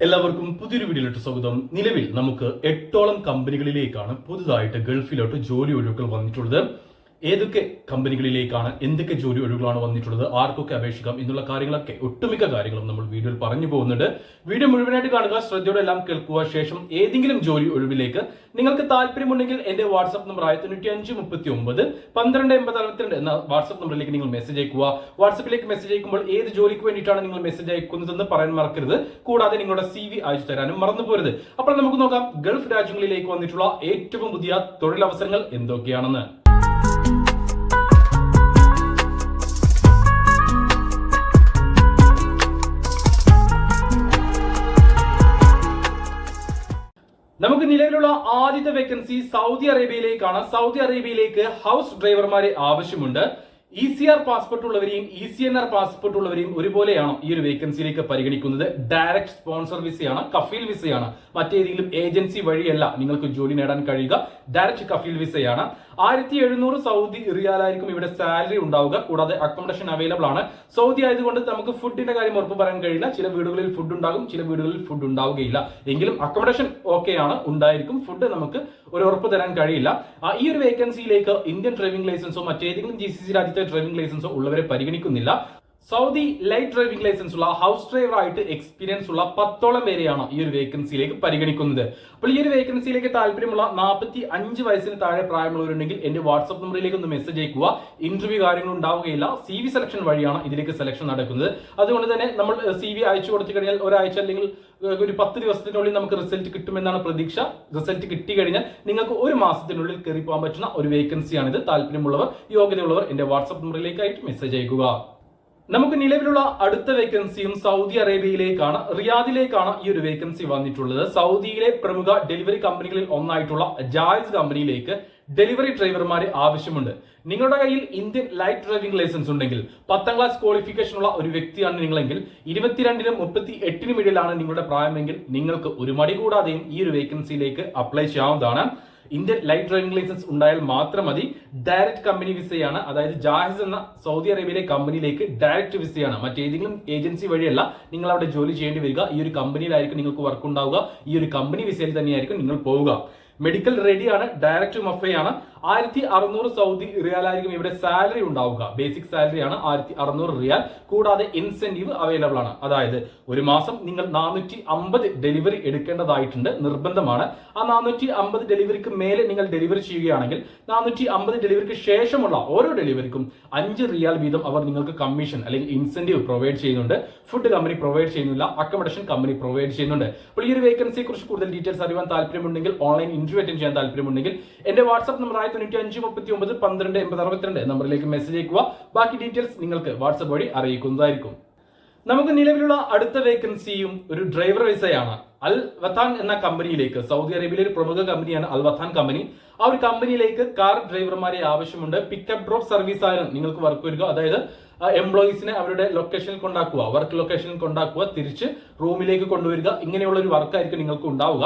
എല്ലാവർക്കും പുതിയൊരു വീഡിയോയിലോട്ട് സ്വാഗതം. നിലവിൽ നമുക്ക് 8ഓളം കമ്പനികളിലേക്കാണ് പുതുതായിട്ട് ഗൾഫിലോട്ട് ജോലി ഒഴിവുകൾ വന്നിട്ടുള്ളത്. ഏതൊക്കെ കമ്പനികളിലേക്കാണ്, എന്തൊക്കെ ജോലി ഒഴിവുകളാണ് വന്നിട്ടുള്ളത്, ആർക്കൊക്കെ അപേക്ഷിക്കാം എന്നുള്ള കാര്യങ്ങളൊക്കെ ഒട്ടുമിക്ക കാര്യങ്ങളും നമ്മൾ വീഡിയോയിൽ പറഞ്ഞു പോകുന്നുണ്ട്. വീഡിയോ മുഴുവനായിട്ട് കാണുക, ശ്രദ്ധയോടെ എല്ലാം കേൾക്കുക. ശേഷം ഏതെങ്കിലും ജോലി ഒഴിവിലേക്ക് നിങ്ങൾക്ക് താല്പര്യമുണ്ടെങ്കിൽ എന്റെ വാട്സ്ആപ്പ് നമ്പർ 9539128062 എന്ന വാട്സ്ആപ്പ് നമ്പറിലേക്ക് നിങ്ങൾ മെസ്സേജ് അയക്കുക. വാട്സ്ആപ്പിലേക്ക് മെസ്സേജ് അയക്കുമ്പോൾ ഏത് ജോലിക്ക് വേണ്ടിയിട്ടാണ് നിങ്ങൾ മെസ്സേജ് അയക്കുന്നതെന്ന് പറയാൻ മറക്കരുത്. കൂടാതെ നിങ്ങളുടെ CV അയച്ചു തരാനും മറന്നു പോരുത്. അപ്പോൾ നമുക്ക് നോക്കാം ഗൾഫ് രാജ്യങ്ങളിലേക്ക് വന്നിട്ടുള്ള ഏറ്റവും പുതിയ തൊഴിലവസരങ്ങൾ എന്തൊക്കെയാണെന്ന്. നമുക്ക് നിലവിലുള്ള ആദ്യത്തെ വേക്കൻസി സൗദി അറേബ്യയിലേക്കാണ്. സൗദി അറേബ്യയിലേക്ക് ഹൗസ് ഡ്രൈവർമാരെ ആവശ്യമുണ്ട്. ECR പാസ്പോർട്ട് ഉള്ളവരെയും ECNR പാസ്പോർട്ട് ഉള്ളവരെയും ഒരുപോലെയാണ് ഈ ഒരു വേക്കൻസിയിലേക്ക് പരിഗണിക്കുന്നത്. ഡയറക്റ്റ് സ്പോൺസർ വിസയാണ്, കഫീൽ വിസയാണ്. മറ്റേതെങ്കിലും ഏജൻസി വഴിയല്ല നിങ്ങൾക്ക് ജോലി നേടാൻ കഴിയുക. ഡയറക്റ്റ് കഫീൽ വിസയാണ്. 1700 സൗദി റിയാലായിരിക്കും ഇവിടെ സാലറി ഉണ്ടാവുക. കൂടാതെ അക്കോമഡേഷൻ അവൈലബിൾ ആണ്. സൗദി ആയതുകൊണ്ട് നമുക്ക് ഫുഡിന്റെ കാര്യം ഉറപ്പ് പറയാൻ കഴിയില്ല. ചില വീടുകളിൽ ഫുഡ് ഉണ്ടാകും, ചില വീടുകളിൽ ഫുഡ് ഉണ്ടാവുകയില്ല. എങ്കിലും അക്കോമഡേഷൻ ഓക്കെയാണ്, ഉണ്ടായിരിക്കും. ഫുഡ് നമുക്ക് ഒരു ഉറപ്പ് തരാൻ കഴിയില്ല. ഈ ഒരു വേക്കൻസിയിലേക്ക് ഇന്ത്യൻ ഡ്രൈവിംഗ് ലൈസൻസോ മറ്റേതെങ്കിലും GCC രാജ്യത്തെ ഡ്രൈവിംഗ് ലൈസൻസോ ഉള്ളവരെ പരിഗണിക്കുന്നില്ല. സൗദി ലൈറ്റ് ഡ്രൈവിംഗ് ലൈസൻസ് ഉള്ള ഹൗസ് ഡ്രൈവർ ആയിട്ട് എക്സ്പീരിയൻസ് ഉള്ള 10ഓളം പേരെയാണ് ഈ ഒരു വേക്കൻസിയിലേക്ക് പരിഗണിക്കുന്നത്. അപ്പോൾ ഈ ഒരു വേക്കൻസിയിലേക്ക് താല്പര്യമുള്ള 45 വയസ്സിന് താഴെ പ്രായമുള്ളവരുണ്ടെങ്കിൽ എന്റെ വാട്സ്ആപ്പ് നമ്പറിലേക്ക് ഒന്ന് മെസ്സേജ് അയക്കുക. ഇന്റർവ്യൂ കാര്യങ്ങൾ ഉണ്ടാവുകയില്ല. CV സെലക്ഷൻ വഴിയാണ് ഇതിലേക്ക് സെലക്ഷൻ നടക്കുന്നത്. അതുകൊണ്ട് തന്നെ നമ്മൾ CV അയച്ചു കൊടുത്തു കഴിഞ്ഞാൽ ഒരാഴ്ച അല്ലെങ്കിൽ ഒരു 10 ദിവസത്തിനുള്ളിൽ നമുക്ക് റിസൾട്ട് കിട്ടുമെന്നാണ് പ്രതീക്ഷ. റിസൾട്ട് കിട്ടി കഴിഞ്ഞാൽ നിങ്ങൾക്ക് ഒരു മാസത്തിനുള്ളിൽ കയറി പോകാൻ പറ്റുന്ന ഒരു വേക്കൻസിയാണിത്. താല്പര്യമുള്ളവർ, യോഗ്യതയുള്ളവർ എന്റെ വാട്സ്ആപ്പ് നമ്പറിലേക്കായിട്ട് മെസ്സേജ് അയക്കുക. നമുക്ക് നിലവിലുള്ള അടുത്ത വേക്കൻസിയും സൗദി അറേബ്യയിലേക്കാണ്. റിയാദിലേക്കാണ് ഈ ഒരു വേക്കൻസി വന്നിട്ടുള്ളത്. സൗദിയിലെ പ്രമുഖ ഡെലിവറി കമ്പനികളിൽ ഒന്നായിട്ടുള്ള ജായിസ് കമ്പനിയിലേക്ക് ഡെലിവറി ഡ്രൈവർമാരെ ആവശ്യമുണ്ട്. നിങ്ങളുടെ കയ്യിൽ ഇന്ത്യൻ ലൈറ്റ് ഡ്രൈവിംഗ് ലൈസൻസ് ഉണ്ടെങ്കിൽ 10ാം ക്ലാസ് ക്വാളിഫിക്കേഷൻ ഉള്ള ഒരു വ്യക്തിയാണ് നിങ്ങളെങ്കിൽ 22നും 38നും ഇടയിലാണ് നിങ്ങളുടെ പ്രായമെങ്കിൽ നിങ്ങൾക്ക് ഒരു മടി കൂടാതെയും ഈ ഒരു വേക്കൻസിയിലേക്ക് അപ്ലൈ ചെയ്യാവുന്നതാണ്. ഇന്ത്യൻ ലൈറ്റ് ഡ്രൈവിംഗ് ലൈസൻസ് ഉണ്ടായാൽ മാത്രം മതി. ഡയറക്റ്റ് കമ്പനി വിസയാണ്, അതായത് ജാഹിസ് എന്ന സൗദി അറേബ്യയിലെ കമ്പനിയിലേക്ക് ഡയറക്റ്റ് വിസയാണ്. മറ്റേതെങ്കിലും ഏജൻസി വഴിയല്ല നിങ്ങൾ അവിടെ ജോലി ചെയ്യേണ്ടി വരിക. ഈ ഒരു കമ്പനിയിലായിരിക്കും നിങ്ങൾക്ക് വർക്ക് ഉണ്ടാവുക. ഈ ഒരു കമ്പനി വിസയിൽ തന്നെയായിരിക്കും നിങ്ങൾ പോവുക. മെഡിക്കൽ റെഡിയാണ്, ഡയറക്റ്റ് മഫയാണ്. 1600 സൗദി റിയാലായിരിക്കും ഇവിടെ സാലറി ഉണ്ടാവുക. ബേസിക് സാലറിയാണ് 1600 റിയാൽ. കൂടാതെ ഇൻസെന്റീവ് അവൈലബിൾ ആണ്. അതായത് ഒരു മാസം നിങ്ങൾ 450 ഡെലിവറി എടുക്കേണ്ടതായിട്ടുണ്ട്, നിർബന്ധമാണ്. ആ 450 ഡെലിവറിക്ക് മേലെ നിങ്ങൾ ഡെലിവറി ചെയ്യുകയാണെങ്കിൽ 450 ഡെലിവറിക്ക് ശേഷമുള്ള ഓരോ ഡെലിവറിക്കും 5 റിയാൽ വീതം അവർ നിങ്ങൾക്ക് കമ്മീഷൻ അല്ലെങ്കിൽ ഇൻസെന്റീവ് പ്രൊവൈഡ് ചെയ്യുന്നുണ്ട്. ഫുഡ് കമ്പനി പ്രൊവൈഡ് ചെയ്യുന്നില്ല, അക്കോമഡേഷൻ കമ്പനി പ്രൊവൈഡ് ചെയ്യുന്നുണ്ട്. അപ്പോൾ ഈ ഒരു വേക്കൻസിയെ കുറിച്ച് കൂടുതൽ ഡീറ്റെയിൽസ് അറിയാൻ താല്പര്യമുണ്ടെങ്കിൽ, ഓൺലൈൻ ഇന്റർവ്യൂ അറ്റൻഡ് ചെയ്യാൻ താല്പര്യമുണ്ടെങ്കിൽ എന്റെ വാട്സ്ആപ്പ് നമ്പർ 9539128062 നമ്പറിലേക്ക് മെസ്സേജ് അയക്കുക. ബാക്കി ഡീറ്റെയിൽസ് നിങ്ങൾക്ക് വാട്സ്ആപ്പ് വഴി അറിയിക്കുന്നതായിരിക്കും. നമുക്ക് നിലവിലുള്ള അടുത്ത വേക്കൻസിയും ഒരു ഡ്രൈവർ വിസയാണ്. അൽ വത്താൻ എന്ന കമ്പനിയിലേക്ക്, സൗദി അറേബ്യയിലെ ഒരു പ്രമുഖ കമ്പനിയാണ് അൽ വത്താൻ കമ്പനി. ആ ഒരു കമ്പനിയിലേക്ക് കാർ ഡ്രൈവർമാരെ ആവശ്യമുണ്ട്. പിക്കപ്പ് ഡ്രോപ്പ് സർവീസ് ആണ് നിങ്ങൾക്ക് വർക്ക് വരിക. അതായത് എംപ്ലോയീസിനെ അവരുടെ ലൊക്കേഷനിൽ കൊണ്ടാക്കുക, വർക്ക് ലൊക്കേഷനിൽ കൊണ്ടാക്കുക, തിരിച്ച് റൂമിലേക്ക് കൊണ്ടുവരിക. ഇങ്ങനെയുള്ള ഒരു വർക്കായിരിക്കും നിങ്ങൾക്ക് ഉണ്ടാവുക.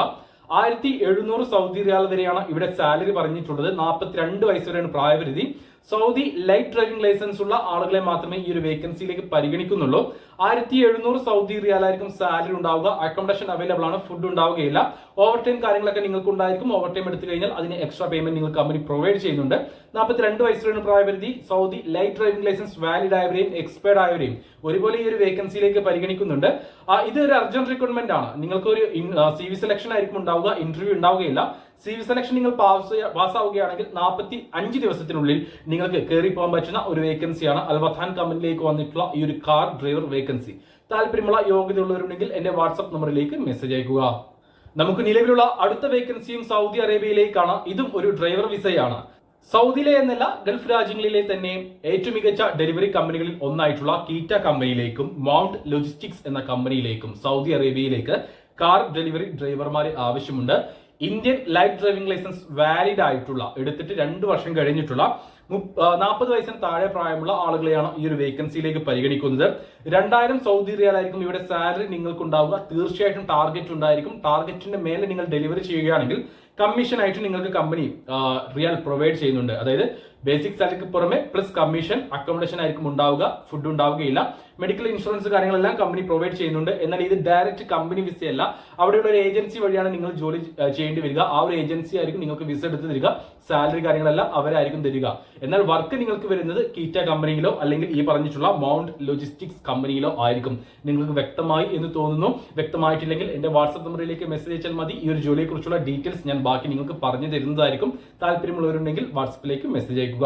1700 സൗദി റിയാൽ വരെയാണ് ഇവിടെ സാലറി പറഞ്ഞിട്ടുള്ളത്. 42 വയസ്സ് വരെയാണ് പ്രായപരിധി. സൗദി ലൈറ്റ് ഡ്രൈവിംഗ് ലൈസൻസ് ഉള്ള ആളുകളെ മാത്രമേ ഈ ഒരു വേക്കൻസിയിലേക്ക് പരിഗണിക്കുന്നുള്ളൂ. 1700 സൗദി റിയാലായിരിക്കും സാലറി ഉണ്ടാവുക. അക്കോമഡേഷൻ അവൈലബിൾ ആണ്, ഫുഡ് ഉണ്ടാവുകയില്ല. ഓവർ ടൈം കാര്യങ്ങളൊക്കെ നിങ്ങൾക്ക് ഉണ്ടായിരിക്കും. ഓവർ ടൈം എടുത്തു കഴിഞ്ഞാൽ അതിന് എക്സ്ട്രാ പേയ്മെന്റ് നിങ്ങൾക്ക് കമ്പനി പ്രൊവൈഡ് ചെയ്യുന്നുണ്ട്. 42 വയസ്സിലാണ് പ്രായപരിധി. Saudi light driving licence valid ആയവരെയും എക്സ്പയർഡ് ആയവരെയും ഒരുപോലെ ഈ ഒരു വേക്കൻസിയിലേക്ക് പരിഗണിക്കുന്നുണ്ട്. ഇത് ഒരു അർജന്റ് റിക്രൂട്ട്മെന്റ് ആണ്. നിങ്ങൾക്ക് ഒരു CV സെലക്ഷൻ ആയിരിക്കും ഉണ്ടാവുക, ഇന്റർവ്യൂ ഉണ്ടാവുകയില്ല. CV സെലക്ഷൻ നിങ്ങൾ പാസ്സാവുകയാണെങ്കിൽ 45 ദിവസത്തിനുള്ളിൽ നിങ്ങൾക്ക് കയറി പോകാൻ പറ്റുന്ന ഒരു വേക്കൻസിയാണ് അൽ വത്താൻ കമ്പനിയിലേക്ക് വന്നിട്ടുള്ള ഈ ഒരു കാർ ഡ്രൈവർ വേക്കൻസി. താല്പര്യമുള്ള യോഗ്യതയുള്ളവരുണ്ടെങ്കിൽ എന്റെ വാട്സ്ആപ്പ് നമ്പറിലേക്ക് മെസ്സേജ് അയക്കുക. നമുക്ക് നിലവിലുള്ള അടുത്ത വേക്കൻസിയും സൗദി അറേബ്യയിലേക്കാണ്. ഇതും ഒരു ഡ്രൈവർ വിസയാണ്. സൗദിയിലെ എന്നല്ല, ഗൾഫ് രാജ്യങ്ങളിലെ തന്നെ ഏറ്റവും മികച്ച ഡെലിവറി കമ്പനികളിൽ ഒന്നായിട്ടുള്ള കീറ്റ കമ്പനിയിലേക്കും മൗണ്ട് ലോജിസ്റ്റിക്സ് എന്ന കമ്പനിയിലേക്കും സൗദി അറേബ്യയിലേക്ക് കാർ ഡെലിവറി ഡ്രൈവർമാരെ ആവശ്യമുണ്ട്. Indian light driving licence valid ആയിട്ടുള്ള, എടുത്തിട്ട് 2 വർഷം കഴിഞ്ഞിട്ടുള്ള 40 വയസ്സിന് താഴെ പ്രായമുള്ള ആളുകളെയാണ് ഈ ഒരു വേക്കൻസിയിലേക്ക് പരിഗണിക്കുന്നത്. 2000 സൗദി റിയാലായിരിക്കും ഇവിടെ സാലറി നിങ്ങൾക്ക് ഉണ്ടാവുക. തീർച്ചയായിട്ടും ടാർഗറ്റ് ഉണ്ടായിരിക്കും. ടാർഗറ്റിന്റെ മേലെ നിങ്ങൾ ഡെലിവറി ചെയ്യുകയാണെങ്കിൽ കമ്മീഷൻ ആയിട്ട് നിങ്ങൾക്ക് കമ്പനി റിയാൽ പ്രൊവൈഡ് ചെയ്യുന്നുണ്ട്. അതായത് ബേസിക് സാലറിക്ക് പുറമെ പ്ലസ് കമ്മീഷൻ, അക്കോമഡേഷൻ ആയിരിക്കും ഉണ്ടാവുക, ഫുഡ് ഉണ്ടാവുകയില്ല. മെഡിക്കൽ ഇൻഷുറൻസ് കാര്യങ്ങളെല്ലാം കമ്പനി പ്രൊവൈഡ് ചെയ്യുന്നുണ്ട്. എന്നാൽ ഇത് ഡയറക്റ്റ് കമ്പനി വിസ അല്ല, അവിടെയുള്ള ഒരു ഏജൻസി വഴിയാണ് നിങ്ങൾ ജോലി ചെയ്യേണ്ടി വരിക. ആ ഒരു ഏജൻസി ആയിരിക്കും നിങ്ങൾക്ക് വിസ എടുത്ത് തരിക, സാലറി കാര്യങ്ങളെല്ലാം അവരായിരിക്കും തരിക. എന്നാൽ വർക്ക് നിങ്ങൾക്ക് വരുന്നത് കീറ്റ കമ്പനിയിലോ അല്ലെങ്കിൽ ഈ പറഞ്ഞിട്ടുള്ള മൗണ്ട് ലോജിസ്റ്റിക്സ് കമ്പനിയിലോ ആയിരിക്കും. നിങ്ങൾക്ക് വ്യക്തമായി എന്ന് തോന്നുന്നു. വ്യക്തമായിട്ടില്ലെങ്കിൽ എന്റെ വാട്സ്ആപ്പ് നമ്പറിലേക്ക് മെസ്സേജ് അയച്ചാൽ മതി. ഈ ഒരു ജോലിയെ കുറിച്ചുള്ള ഡീറ്റെയിൽസ് ഞാൻ ബാക്കി നിങ്ങൾക്ക് പറഞ്ഞു തരുന്നതായിരിക്കും. താല്പര്യമുള്ളവരുണ്ടെങ്കിൽ വാട്സ്ആപ്പിലേക്ക് മെസ്സേജ് അയക്കുക.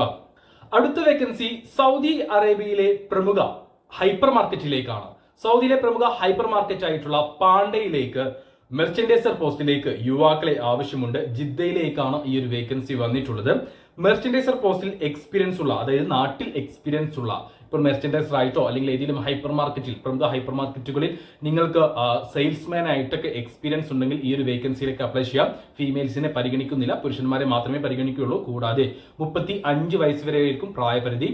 അടുത്ത വേക്കൻസി സൗദി അറേബ്യയിലെ പ്രമുഖ ഹൈപ്പർ മാർക്കറ്റിലേക്കാണ്. സൗദിയിലെ പ്രമുഖ ഹൈപ്പർ മാർക്കറ്റ് ആയിട്ടുള്ള പാണ്ടയിലേക്ക് മെർച്ചൻഡൈസർ പോസ്റ്റിലേക്ക് യുവാക്കളെ ആവശ്യമുണ്ട്. ജിദ്ദയിലേക്കാണ് ഈ ഒരു വേക്കൻസി വന്നിട്ടുള്ളത്. മെർച്ചൻഡൈസർ പോസ്റ്റിൽ എക്സ്പീരിയൻസ് ഉള്ള, അതായത് നാട്ടിൽ എക്സ്പീരിയൻസ് ഉള്ള, ഇപ്പോൾ മെർച്ചൻഡൈസർ ആയിട്ടോ അല്ലെങ്കിൽ ഏതെങ്കിലും ഹൈപ്പർ മാർക്കറ്റിൽ, പ്രമുഖ ഹൈപ്പർ മാർക്കറ്റുകളിൽ നിങ്ങൾക്ക് സെയിൽസ്മാൻ ആയിട്ടൊക്കെ എക്സ്പീരിയൻസ് ഉണ്ടെങ്കിൽ ഈ ഒരു വേക്കൻസിയിലേക്ക് അപ്ലൈ ചെയ്യാം. ഫീമെയിൽസിനെ പരിഗണിക്കുന്നില്ല, പുരുഷന്മാരെ മാത്രമേ പരിഗണിക്കുകയുള്ളൂ. കൂടാതെ 35 വയസ്സ് വരെ ആയിരിക്കും പ്രായപരിധി.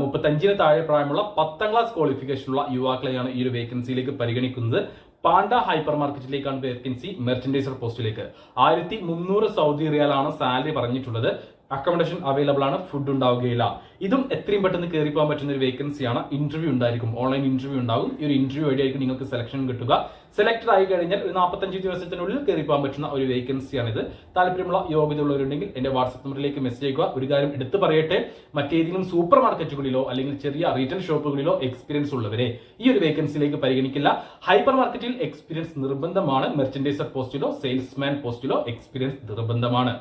35-ന് താഴെ പ്രായമുള്ള 10ാം ക്ലാസ് ക്വാളിഫിക്കേഷനുള്ള യുവാക്കളെയാണ് ഈ ഒരു വേക്കൻസിയിലേക്ക് പരിഗണിക്കുന്നത്. പാണ്ട ഹൈപ്പർ മാർക്കറ്റിലേക്കാണ് വേക്കൻസി, മെർച്ചൻഡൈസർ പോസ്റ്റിലേക്ക്. 1300 സൗദി റിയാലാണ് സാലറി പറഞ്ഞിട്ടുള്ളത്. അക്കോമഡേഷൻ അവൈലബിൾ ആണ്, ഫുഡ് ഉണ്ടാവുകയില്ല. ഇതും എത്രയും പെട്ടെന്ന് കയറി പോകാൻ പറ്റുന്ന ഒരു വേക്കൻസിയാണ്. ഇന്റർവ്യൂ ഉണ്ടായിരിക്കും, ഓൺലൈൻ ഇന്റർവ്യൂ ഉണ്ടാകും. ഈ ഒരു ഇന്റർവ്യൂ വഴിയായിരിക്കും നിങ്ങൾക്ക് സെലക്ഷൻ കിട്ടുക. സെലക്ട് ആയി കഴിഞ്ഞാൽ ഒരു 45 ദിവസത്തിനുള്ളിൽ കയറി പോകാൻ പറ്റുന്ന ഒരു വേക്കൻസിയാണിത്. താല്പര്യമുള്ള യോഗ്യതയുള്ളവരുണ്ടെങ്കിൽ എന്റെ വാട്സ്ആപ്പ് നമ്പറിലേക്ക് മെസ്സേജ് ചെയ്യുക. ഒരു കാര്യം എടുത്തു പറയട്ടെ, മറ്റേതെങ്കിലും സൂപ്പർ മാർക്കറ്റുകളിലോ അല്ലെങ്കിൽ ചെറിയ റീറ്റെയിൽ ഷോപ്പുകളിലോ എക്സ്പീരിയൻസ് ഉള്ളവരെ ഈ ഒരു വേക്കൻസിയിലേക്ക് പരിഗണിക്കില്ല. ഹൈപ്പർ മാർക്കറ്റിൽ എക്സ്പീരിയൻസ് നിർബന്ധമാണ്. മെർച്ചൻഡൈസർ പോസ്റ്റിലോ സെയിൽസ്മാൻ പോസ്റ്റിലോ എക്സ്പീരിയൻസ് നിർബന്ധമാണ്.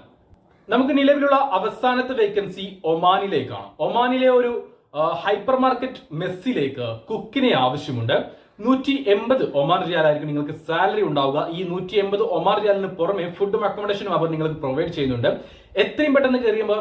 നമുക്ക് നിലവിലുള്ള അവസാനത്തെ വേക്കൻസി ഒമാനിലേക്കാണ്. ഒമാനിലെ ഒരു ഹൈപ്പർ മാർക്കറ്റ് മെസ്സിലേക്ക് കുക്കിനെ ആവശ്യമുണ്ട്. 180 ഒമാൻ റിയാൽ ആയിരിക്കും നിങ്ങൾക്ക് സാലറി ഉണ്ടാവുക. ഈ 180 ഒമാൻ റിയാലിന് പുറമെ ഫുഡും അക്കോമഡേഷനും അവർ നിങ്ങൾക്ക് പ്രൊവൈഡ് ചെയ്യുന്നുണ്ട്. എത്രയും പെട്ടെന്ന് കയറിയുമ്പോൾ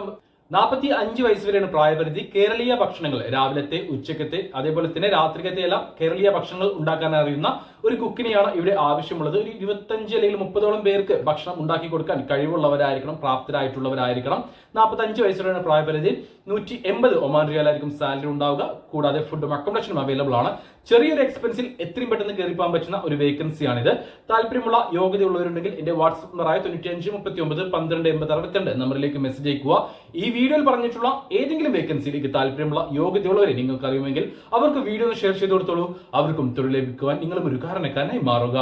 45 വയസ്സ് വരെയാണ് പ്രായപരിധി. കേരളീയ ഭക്ഷണങ്ങൾ രാവിലത്തെ, ഉച്ചക്കത്തെ, അതേപോലെ തന്നെ രാത്രികത്തെ എല്ലാം കേരളീയ ഭക്ഷണങ്ങൾ ഉണ്ടാക്കാൻ അറിയുന്ന ഒരു കുക്കിനെയാണ് ഇവിടെ ആവശ്യമുള്ളത്. ഒരു 25 അല്ലെങ്കിൽ 30ഓളം പേർക്ക് ഭക്ഷണം ഉണ്ടാക്കി കൊടുക്കാൻ കഴിവുള്ളവരായിരിക്കണം, പ്രാപ്തരായിട്ടുള്ളവരായിരിക്കണം. 45 വയസ്സ് വരെയാണ് പ്രായപരിധി. 180 ഒമാൻ റിയാൽ ആയിരിക്കും സാലറി ഉണ്ടാവുക. കൂടാതെ ഫുഡും അക്കോമഡേഷനും അവൈലബിൾ ആണ്. ചെറിയൊരു എക്സ്പെൻസിൽ എത്രയും പെട്ടെന്ന് കയറി പോകാൻ പറ്റുന്ന ഒരു വേക്കൻസിയാണിത്. താല്പര്യമുള്ള യോഗ്യതയുള്ളവരുണ്ടെങ്കിൽ എന്റെ വാട്സ്ആപ്പ് നമ്പറായ 9539128062 നമ്പറിലേക്ക് മെസ്സേജ് അയക്കുക. ഈ വീഡിയോയിൽ പറഞ്ഞിട്ടുള്ള ഏതെങ്കിലും വേക്കൻസിയിലേക്ക് താല്പര്യമുള്ള യോഗ്യതയുള്ളവരെ നിങ്ങൾക്ക് അറിയുമെങ്കിൽ അവർക്ക് വീഡിയോ ഒന്ന് ഷെയർ ചെയ്ത് കൊടുത്തോളൂ. അവർക്കും തൊഴിൽ ലഭിക്കുവാൻ നിങ്ങളും ഒരു കാരണക്കാരനായി മാറുക.